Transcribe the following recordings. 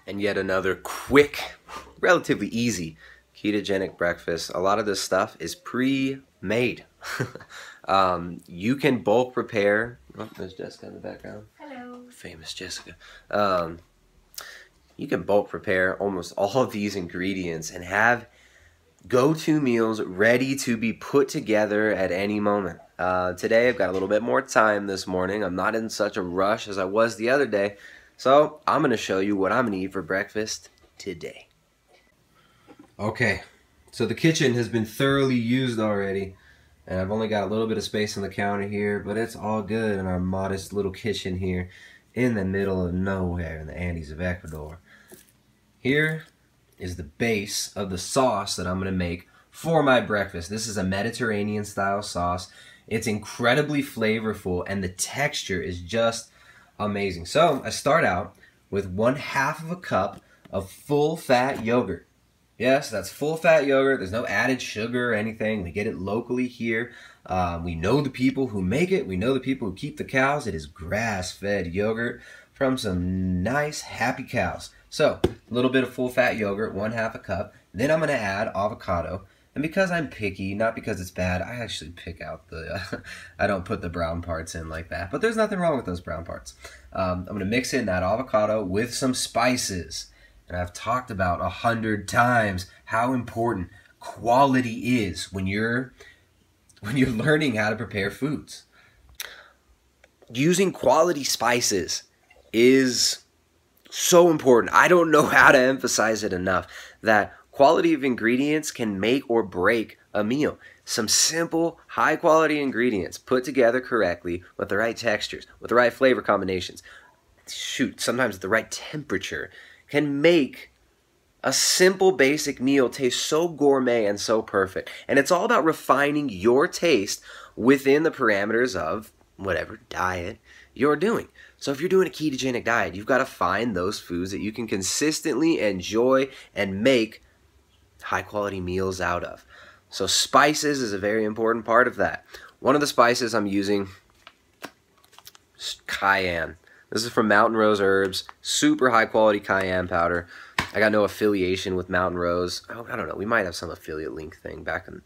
And yet another quick, relatively easy ketogenic breakfast. A lot of this stuff is pre-made. You can bulk prepare. Oh, there's Jessica in the background. Hello. Famous Jessica. You can bulk prepare almost all of these ingredients and have go-to meals ready to be put together at any moment. Today I've got a little bit more time this morning. I'm not in such a rush as I was the other day. So I'm going to show you what I'm going to eat for breakfast today. Okay, so the kitchen has been thoroughly used already. And I've only got a little bit of space on the counter here, but it's all good in our modest little kitchen here in the middle of nowhere in the Andes of Ecuador. Here is the base of the sauce that I'm going to make for my breakfast. This is a Mediterranean style sauce. It's incredibly flavorful and the texture is just amazing. So I start out with 1/2 of a cup of full fat yogurt. Yes, that's full fat yogurt. There's no added sugar or anything. We get it locally here. We know the people who make it. We know the people who keep the cows. It is grass-fed yogurt from some nice, happy cows. So, a little bit of full fat yogurt, 1/2 a cup. Then I'm going to add avocado. And because I'm picky, not because it's bad, I actually pick out the, I don't put the brown parts in like that. But there's nothing wrong with those brown parts. I'm going to mix in that avocado with some spices. And I've talked about 100 times how important quality is when you're learning how to prepare foods. Using quality spices is so important. I don't know how to emphasize it enough that quality of ingredients can make or break a meal. Some simple, high-quality ingredients put together correctly with the right textures, with the right flavor combinations, sometimes at the right temperature, can make a simple, basic meal taste so gourmet and so perfect. And it's all about refining your taste within the parameters of whatever diet you're doing. So if you're doing a ketogenic diet, you've got to find those foods that you can consistently enjoy and make high-quality meals out of. So spices is a very important part of that. One of the spices I'm using is cayenne. This is from Mountain Rose Herbs, super high-quality cayenne powder. I got no affiliation with Mountain Rose. I don't know. We might have some affiliate link thing back in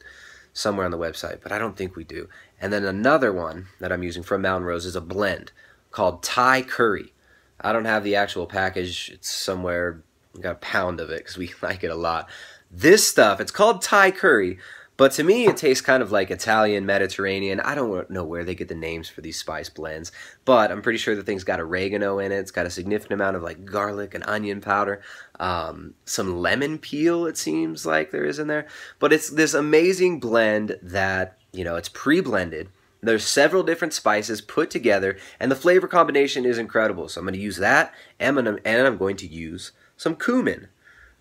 somewhere on the website, but I don't think we do. And then another one that I'm using from Mountain Rose is a blend called Thai curry. I don't have the actual package. It's somewhere. We got a pound of it because we like it a lot. This stuff, it's called Thai curry, but to me it tastes kind of like Italian, Mediterranean. I don't know where they get the names for these spice blends, but I'm pretty sure the thing's got oregano in it. It's got a significant amount of like garlic and onion powder, some lemon peel it seems like there is in there. But it's this amazing blend that, you know, it's pre-blended. There's several different spices put together, and the flavor combination is incredible. So I'm going to use that, and I'm going to use some cumin.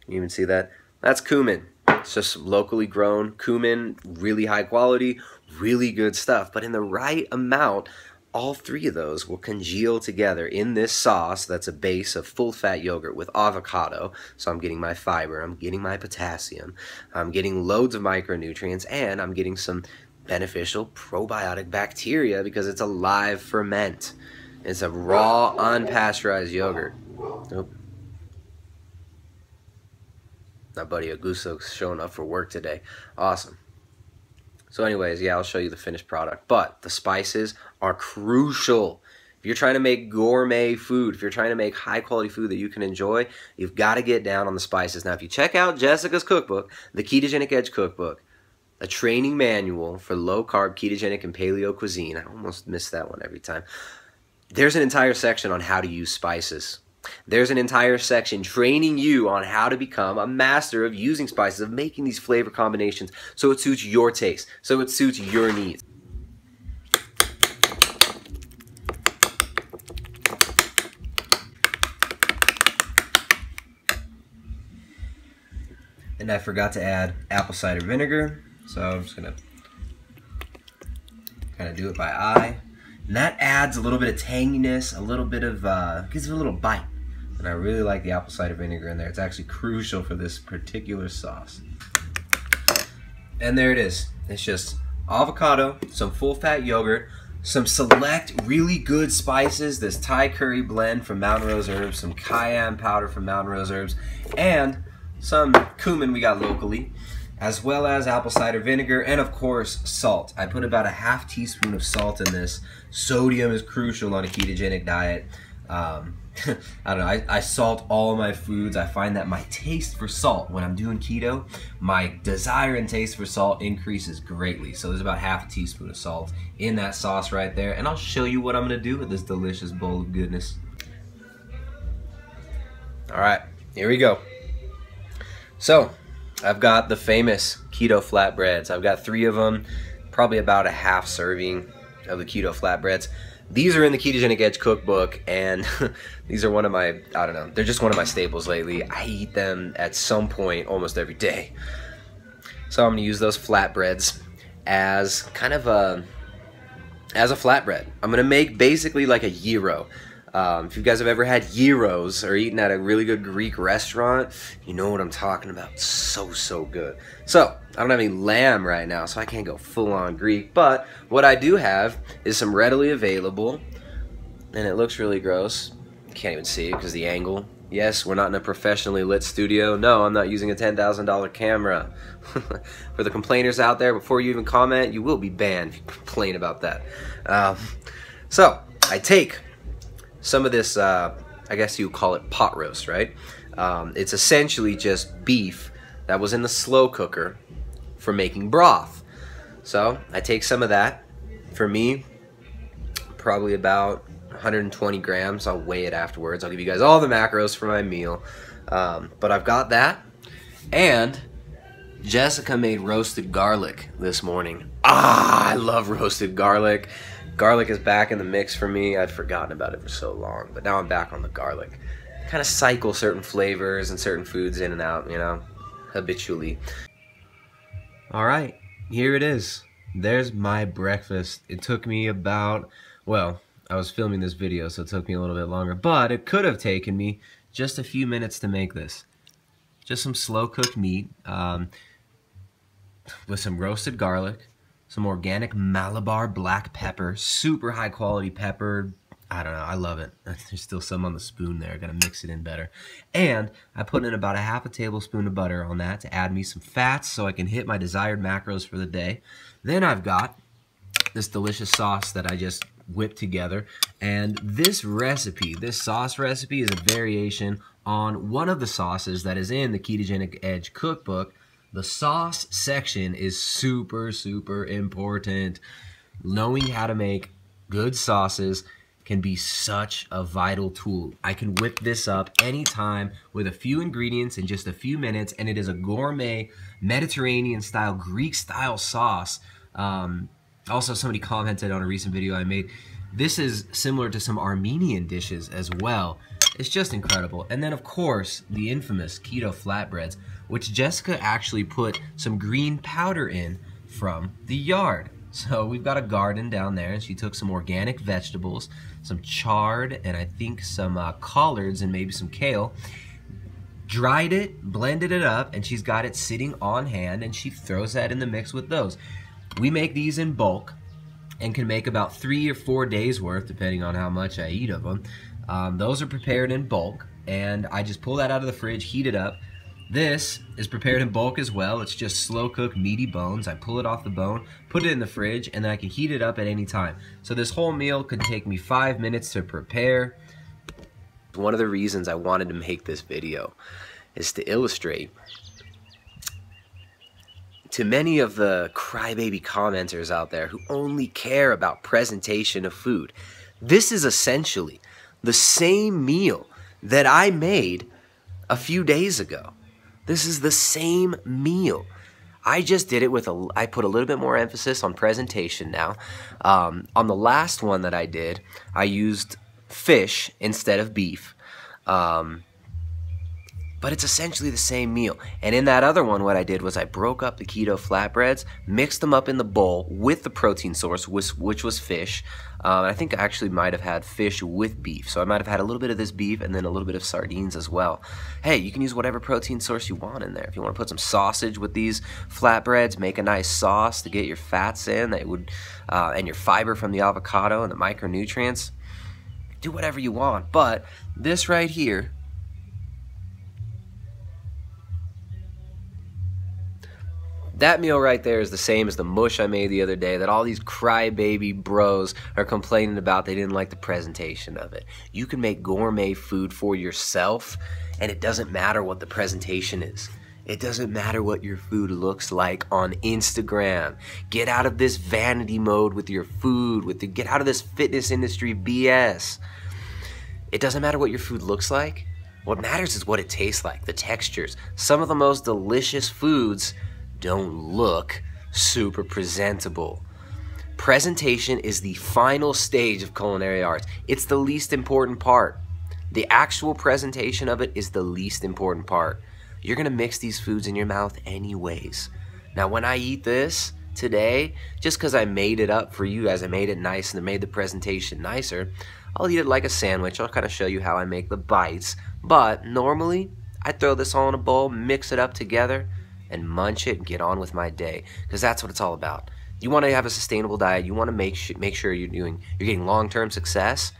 You even see that? That's cumin. It's just locally grown cumin, really high quality, really good stuff. But in the right amount, all three of those will congeal together in this sauce that's a base of full-fat yogurt with avocado. So I'm getting my fiber, I'm getting my potassium, I'm getting loads of micronutrients, and I'm getting some beneficial probiotic bacteria because it's a live ferment. It's a raw, unpasteurized yogurt. Nope. My buddy Augusto's showing up for work today. Awesome. So anyways, yeah, I'll show you the finished product. But the spices are crucial. If you're trying to make gourmet food, if you're trying to make high-quality food that you can enjoy, you've got to get down on the spices. Now, if you check out Jessica's cookbook, the Ketogenic Edge Cookbook, a training manual for low-carb, ketogenic, and paleo cuisine. I almost miss that one every time. There's an entire section on how to use spices. There's an entire section training you on how to become a master of using spices, of making these flavor combinations so it suits your taste, so it suits your needs. And I forgot to add apple cider vinegar, so I'm just going to kind of do it by eye. And that adds a little bit of tanginess, a little bit of, gives it a little bite. And I really like the apple cider vinegar in there. It's actually crucial for this particular sauce. And there it is. It's just avocado, some full-fat yogurt, some select really good spices, this Thai curry blend from Mountain Rose Herbs, some cayenne powder from Mountain Rose Herbs, and some cumin we got locally, as well as apple cider vinegar, and of course salt. I put about a half teaspoon of salt in this. Sodium is crucial on a ketogenic diet. I don't know, I salt all of my foods. I find that my taste for salt when I'm doing keto, my desire and taste for salt increases greatly. So there's about half a teaspoon of salt in that sauce right there, and I'll show you what I'm gonna do with this delicious bowl of goodness. All right, here we go. So I've got the famous Keto Flatbreads. I've got 3 of them, probably about a half serving of the Keto Flatbreads. These are in the Ketogenic Edge cookbook, and these are one of my, I don't know, they're just one of my staples lately. I eat them at some point almost every day. So I'm gonna use those flatbreads as kind of a flatbread. I'm gonna make basically like a gyro. If you guys have ever had gyros or eaten at a really good Greek restaurant, you know what I'm talking about. So good. So I don't have any lamb right now, so I can't go full-on Greek, but what I do have is some readily available, and it looks really gross. You can't even see it because the angle. Yes, we're not in a professionally lit studio. No, I'm not using a $10,000 camera. For the complainers out there, before you even comment, you will be banned if you complain about that. So I take some of this, I guess you call it pot roast, right? It's essentially just beef that was in the slow cooker for making broth. So I take some of that. For me, probably about 120 grams. I'll weigh it afterwards. I'll give you guys all the macros for my meal. But I've got that. And Jessica made roasted garlic this morning. I love roasted garlic. Garlic is back in the mix for me. I'd forgotten about it for so long, but now I'm back on the garlic. Kind of cycle certain flavors and certain foods in and out, you know, habitually. All right, here it is. There's my breakfast. It took me about, well, I was filming this video, so it took me a little bit longer, but it could have taken me just a few minutes to make this. Just some slow-cooked meat with some roasted garlic, some organic Malabar black pepper, super high quality pepper. I don't know, I love it. There's still some on the spoon there, gotta mix it in better. And I put in about a half a tablespoon of butter on that to add me some fats so I can hit my desired macros for the day. Then I've got this delicious sauce that I just whipped together. And this recipe, this sauce recipe, is a variation on one of the sauces that is in the Ketogenic Edge cookbook. The sauce section is super important. Knowing how to make good sauces can be such a vital tool. I can whip this up anytime with a few ingredients in just a few minutes, and it is a gourmet Mediterranean style, Greek style sauce. Also, somebody commented on a recent video I made. This is similar to some Armenian dishes as well. It's just incredible. And then, of course, the infamous Keto Flatbreads, which Jessica actually put some green powder in from the yard. So we've got a garden down there, and she took some organic vegetables, some chard, and I think some collards and maybe some kale, dried it, blended it up, and she's got it sitting on hand, and she throws that in the mix with those. We make these in bulk and can make about 3 or 4 days worth, depending on how much I eat of them. Those are prepared in bulk, and I just pull that out of the fridge, heat it up. This is prepared in bulk as well. It's just slow-cooked meaty bones. I pull it off the bone, put it in the fridge, and then I can heat it up at any time. So this whole meal could take me 5 minutes to prepare. One of the reasons I wanted to make this video is to illustrate to many of the crybaby commenters out there who only care about presentation of food. This is essentially the same meal that I made a few days ago. This is the same meal. I just did it with I put a little bit more emphasis on presentation now. On the last one that I did, I used fish instead of beef. but it's essentially the same meal. And in that other one, what I did was I broke up the keto flatbreads, mixed them up in the bowl with the protein source, which was fish. I think I actually might have had fish with beef. So I might have had a little bit of this beef and then a little bit of sardines as well. Hey, you can use whatever protein source you want in there. If you want to put some sausage with these flatbreads, make a nice sauce to get your fats in, and your fiber from the avocado and the micronutrients. Do whatever you want. But this right here, that meal right there is the same as the mush I made the other day that all these crybaby bros are complaining about. They didn't like the presentation of it. You can make gourmet food for yourself, and it doesn't matter what the presentation is. It doesn't matter what your food looks like on Instagram. Get out of this vanity mode with your food. Get out of this fitness industry BS. It doesn't matter what your food looks like. What matters is what it tastes like, the textures. Some of the most delicious foods don't look super presentable. Presentation is the final stage of culinary arts. It's the least important part. The actual presentation of it is the least important part. You're gonna mix these foods in your mouth anyways. Now when I eat this today, just because I made it up for you guys, I made it nice and I made the presentation nicer, I'll eat it like a sandwich. I'll kind of show you how I make the bites. But normally, I throw this all in a bowl, mix it up together, and munch it and get on with my day, because that's what it's all about. You want to have a sustainable diet. You want to make sure you're getting long-term success.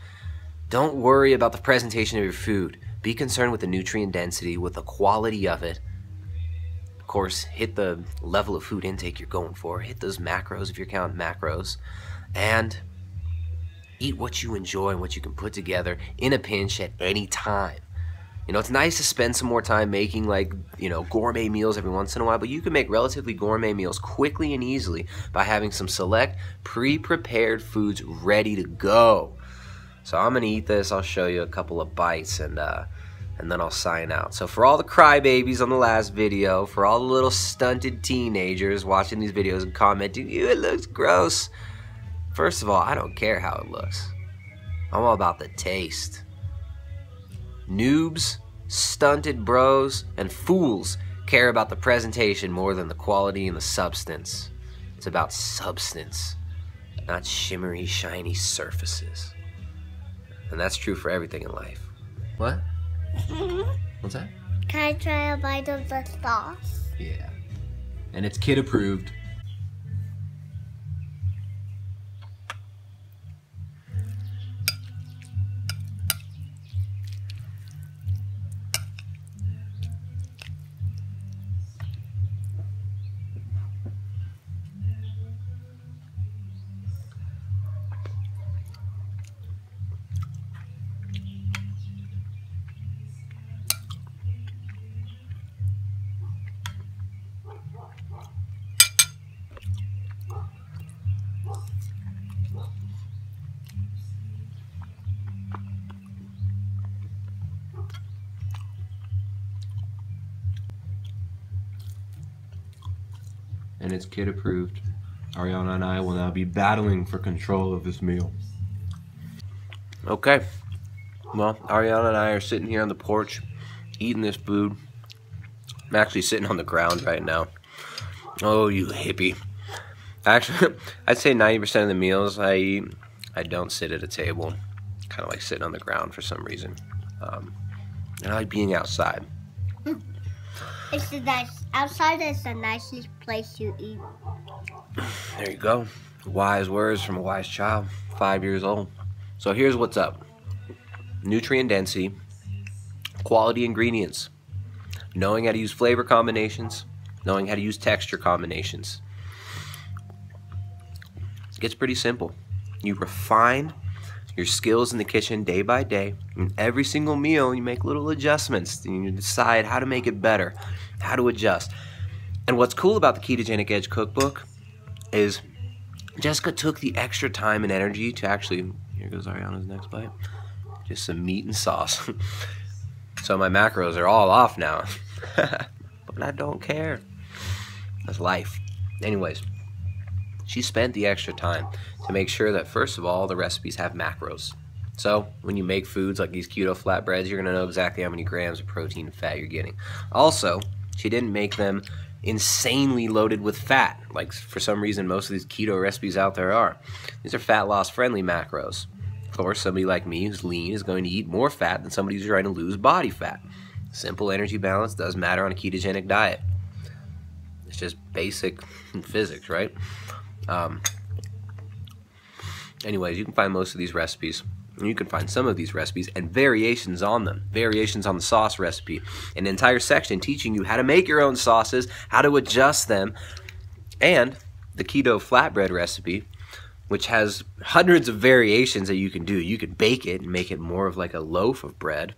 Don't worry about the presentation of your food. Be concerned with the nutrient density, with the quality of it. Of course, hit the level of food intake you're going for. Hit those macros if you're counting macros, and eat what you enjoy and what you can put together in a pinch at any time. You know, it's nice to spend some more time making, like, you know, gourmet meals every once in a while, but you can make relatively gourmet meals quickly and easily by having some select pre-prepared foods ready to go. So I'm going to eat this. I'll show you a couple of bites, and then I'll sign out. So for all the crybabies on the last video, for all the little stunted teenagers watching these videos and commenting, ew, it looks gross. First of all, I don't care how it looks. I'm all about the taste. Noobs, stunted bros, and fools care about the presentation more than the quality and the substance. It's about substance, not shimmery, shiny surfaces. And that's true for everything in life. What? What's that? Can I try a bite of the sauce? Yeah. And it's kid approved. And it's kid approved. Ariana and I will now be battling for control of this meal. Okay. Well, Ariana and I are sitting here on the porch eating this food. I'm actually sitting on the ground right now. Oh, you hippie. Actually, I'd say 90% of the meals I eat, I don't sit at a table. Kind of like sitting on the ground for some reason. I like being outside. It's the nice. Outside is the nicest place you eat. There you go. Wise words from a wise child, 5 years old. So here's what's up. Nutrient density, quality ingredients, knowing how to use flavor combinations, knowing how to use texture combinations. It gets pretty simple. You refine your skills in the kitchen day by day. In every single meal, you make little adjustments. And you decide how to make it better, how to adjust. And what's cool about the Ketogenic Edge cookbook is Jessica took the extra time and energy to actually, here goes Ariana's next bite, just some meat and sauce. So my macros are all off now. But I don't care. That's life. Anyways, she spent the extra time to make sure that, first of all, the recipes have macros. So when you make foods like these keto flatbreads, you're going to know exactly how many grams of protein and fat you're getting. Also, she didn't make them insanely loaded with fat, like for some reason most of these keto recipes out there are. These are fat loss friendly macros. Of course, somebody like me who's lean is going to eat more fat than somebody who's trying to lose body fat. Simple energy balance does matter on a ketogenic diet. It's just basic physics, right? Anyways, you can find most of these recipes. You can find some of these recipes and variations on them. Variations on the sauce recipe. An entire section teaching you how to make your own sauces, how to adjust them, and the keto flatbread recipe, which has hundreds of variations that you can do. You can bake it and make it more of like a loaf of bread.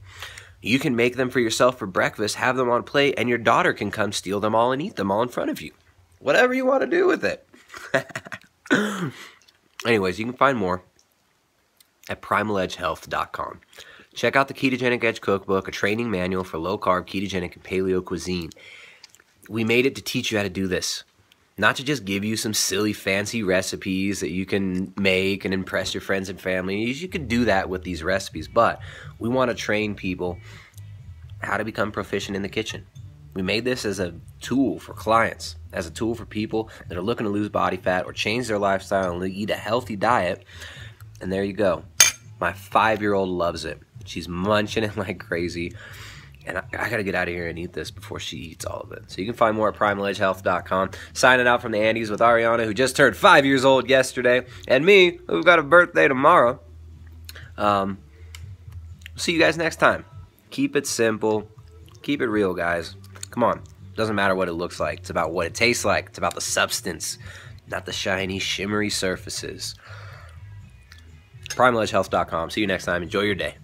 You can make them for yourself for breakfast, have them on a plate, and your daughter can come steal them all and eat them all in front of you. Whatever you want to do with it. Anyways, you can find more at primaledgehealth.com. Check out the Ketogenic Edge Cookbook, a training manual for low-carb, ketogenic, and paleo cuisine. We made it to teach you how to do this. Not to just give you some silly, fancy recipes that you can make and impress your friends and family. You could do that with these recipes, but we want to train people how to become proficient in the kitchen. We made this as a tool for clients, as a tool for people that are looking to lose body fat or change their lifestyle and eat a healthy diet. And there you go. My 5-year-old loves it. She's munching it like crazy. And I got to get out of here and eat this before she eats all of it. So you can find more at primaledgehealth.com. Signing out from the Andes with Ariana, who just turned 5 years old yesterday, and me, who've got a birthday tomorrow. See you guys next time. Keep it simple. Keep it real, guys. Come on. Doesn't matter what it looks like. It's about what it tastes like. It's about the substance, not the shiny, shimmery surfaces. primaledgehealth.com. See you next time. Enjoy your day.